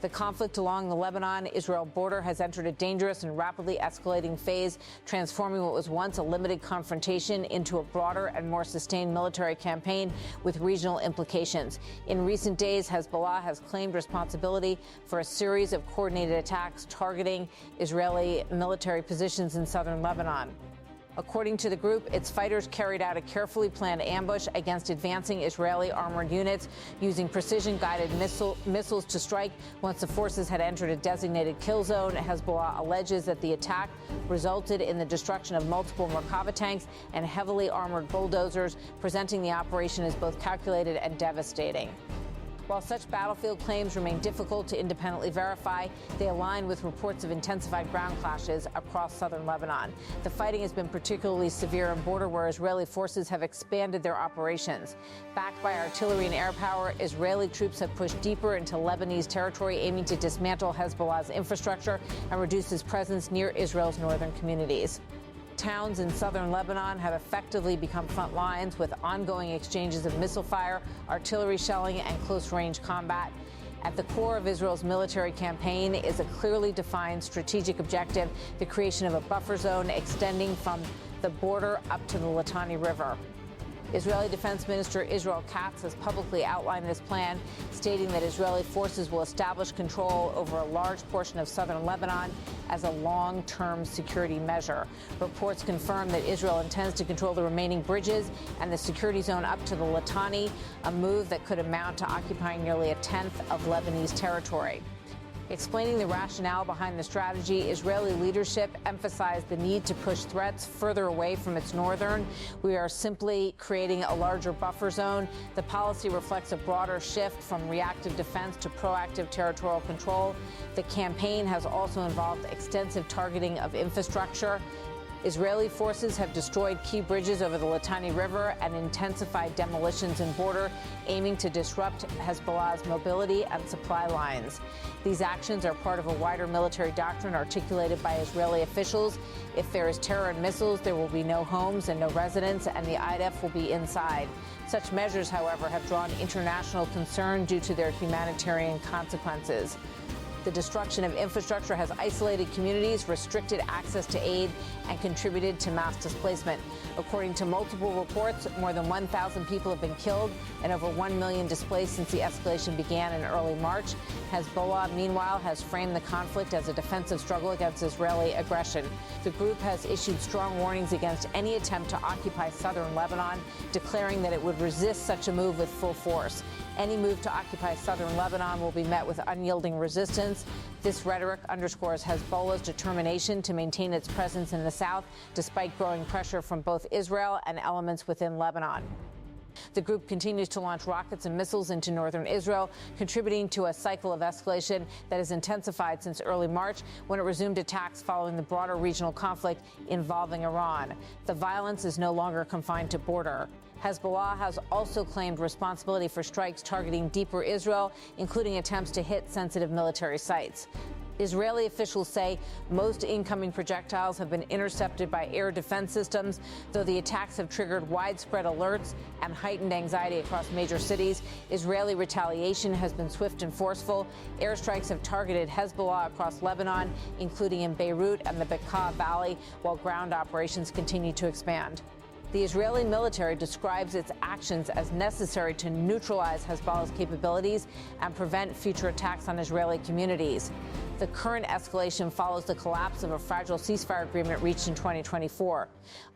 The conflict along the Lebanon-Israel border has entered a dangerous and rapidly escalating phase, transforming what was once a limited confrontation into a broader and more sustained military campaign with regional implications. In recent days, Hezbollah has claimed responsibility for a series of coordinated attacks targeting Israeli military positions in southern Lebanon. According to the group, its fighters carried out a carefully planned ambush against advancing Israeli armored units using precision-guided missiles to strike once the forces had entered a designated kill zone. Hezbollah alleges that the attack resulted in the destruction of multiple Merkava tanks and heavily armored bulldozers, presenting the operation as both calculated and devastating. While such battlefield claims remain difficult to independently verify, they align with reports of intensified ground clashes across southern Lebanon. The fighting has been particularly severe on border where Israeli forces have expanded their operations. Backed by artillery and air power, Israeli troops have pushed deeper into Lebanese territory, aiming to dismantle Hezbollah's infrastructure and reduce its presence near Israel's northern communities. Towns in southern Lebanon have effectively become front lines with ongoing exchanges of missile fire, artillery shelling, and close-range combat. At the core of Israel's military campaign is a clearly defined strategic objective, the creation of a buffer zone extending from the border up to the Litani River. Israeli Defense Minister Israel Katz has publicly outlined this plan, stating that Israeli forces will establish control over a large portion of southern Lebanon as a long-term security measure. Reports confirm that Israel intends to control the remaining bridges and the security zone up to the Litani, a move that could amount to occupying nearly a tenth of Lebanese territory. Explaining the rationale behind the strategy, Israeli leadership emphasized the need to push threats further away from its northern. We are simply creating a larger buffer zone. The policy reflects a broader shift from reactive defense to proactive territorial control. The campaign has also involved extensive targeting of infrastructure. Israeli forces have destroyed key bridges over the Litani River and intensified demolitions in border, aiming to disrupt Hezbollah's mobility and supply lines. These actions are part of a wider military doctrine articulated by Israeli officials. If there is terror and missiles, there will be no homes and no residents, and the IDF will be inside. Such measures, however, have drawn international concern due to their humanitarian consequences. The destruction of infrastructure has isolated communities, restricted access to aid, and contributed to mass displacement. According to multiple reports, more than 1,000 people have been killed and over 1 million displaced since the escalation began in early March. Hezbollah, meanwhile, has framed the conflict as a defensive struggle against Israeli aggression. The group has issued strong warnings against any attempt to occupy southern Lebanon, declaring that it would resist such a move with full force. Any move to occupy southern Lebanon will be met with unyielding resistance. This rhetoric underscores Hezbollah's determination to maintain its presence in the south, despite growing pressure from both Israel and elements within Lebanon. The group continues to launch rockets and missiles into northern Israel, contributing to a cycle of escalation that has intensified since early March, when it resumed attacks following the broader regional conflict involving Iran. The violence is no longer confined to border. Hezbollah has also claimed responsibility for strikes targeting deeper Israel, including attempts to hit sensitive military sites. Israeli officials say most incoming projectiles have been intercepted by air defense systems, though the attacks have triggered widespread alerts and heightened anxiety across major cities. Israeli retaliation has been swift and forceful. Airstrikes have targeted Hezbollah across Lebanon, including in Beirut and the Bekaa Valley, while ground operations continue to expand. The Israeli military describes its actions as necessary to neutralize Hezbollah's capabilities and prevent future attacks on Israeli communities. The current escalation follows the collapse of a fragile ceasefire agreement reached in 2024.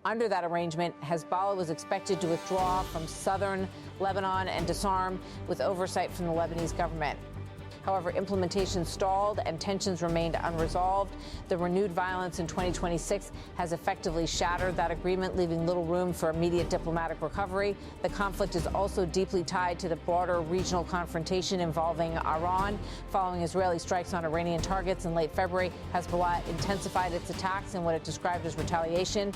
Under that arrangement, Hezbollah was expected to withdraw from southern Lebanon and disarm, with oversight from the Lebanese government. However, implementation stalled and tensions remained unresolved. The renewed violence in 2026 has effectively shattered that agreement, leaving little room for immediate diplomatic recovery. The conflict is also deeply tied to the broader regional confrontation involving Iran. Following Israeli strikes on Iranian targets in late February, Hezbollah intensified its attacks in what it described as retaliation.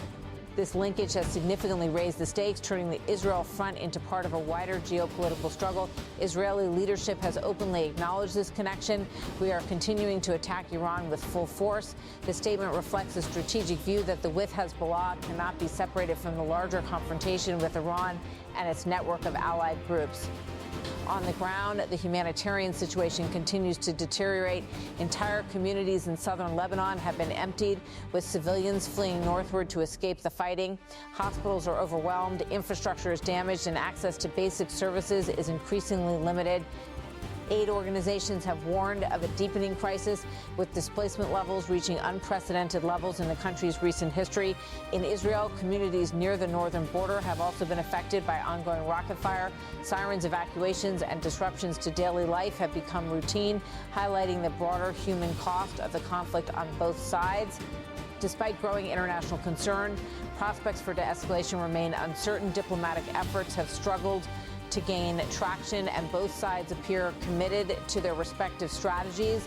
This linkage has significantly raised the stakes, turning the Israel front into part of a wider geopolitical struggle. Israeli leadership has openly acknowledged this connection. We are continuing to attack Iran with full force. The statement reflects a strategic view that the with Hezbollah cannot be separated from the larger confrontation with Iran and its network of allied groups. On the ground, the humanitarian situation continues to deteriorate. Entire communities in southern Lebanon have been emptied, with civilians fleeing northward to escape the fighting. Hospitals are overwhelmed, infrastructure is damaged, and access to basic services is increasingly limited. Aid organizations have warned of a deepening crisis, with displacement levels reaching unprecedented levels in the country's recent history. In Israel, communities near the northern border have also been affected by ongoing rocket fire. Sirens, evacuations, and disruptions to daily life have become routine, highlighting the broader human cost of the conflict on both sides. Despite growing international concern, prospects for de-escalation remain uncertain. Diplomatic efforts have struggled to gain traction, and both sides appear committed to their respective strategies.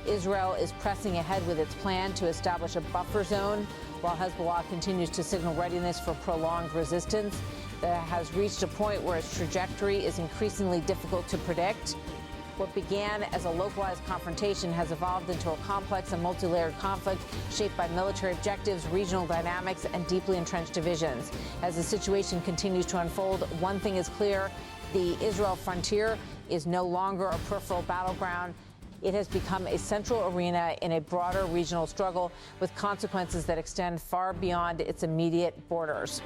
Israel is pressing ahead with its plan to establish a buffer zone, while Hezbollah continues to signal readiness for prolonged resistance that has reached a point where its trajectory is increasingly difficult to predict. What began as a localized confrontation has evolved into a complex and multi-layered conflict shaped by military objectives, regional dynamics, and deeply entrenched divisions. As the situation continues to unfold, one thing is clear: the Israel frontier is no longer a peripheral battleground. It has become a central arena in a broader regional struggle, with consequences that extend far beyond its immediate borders.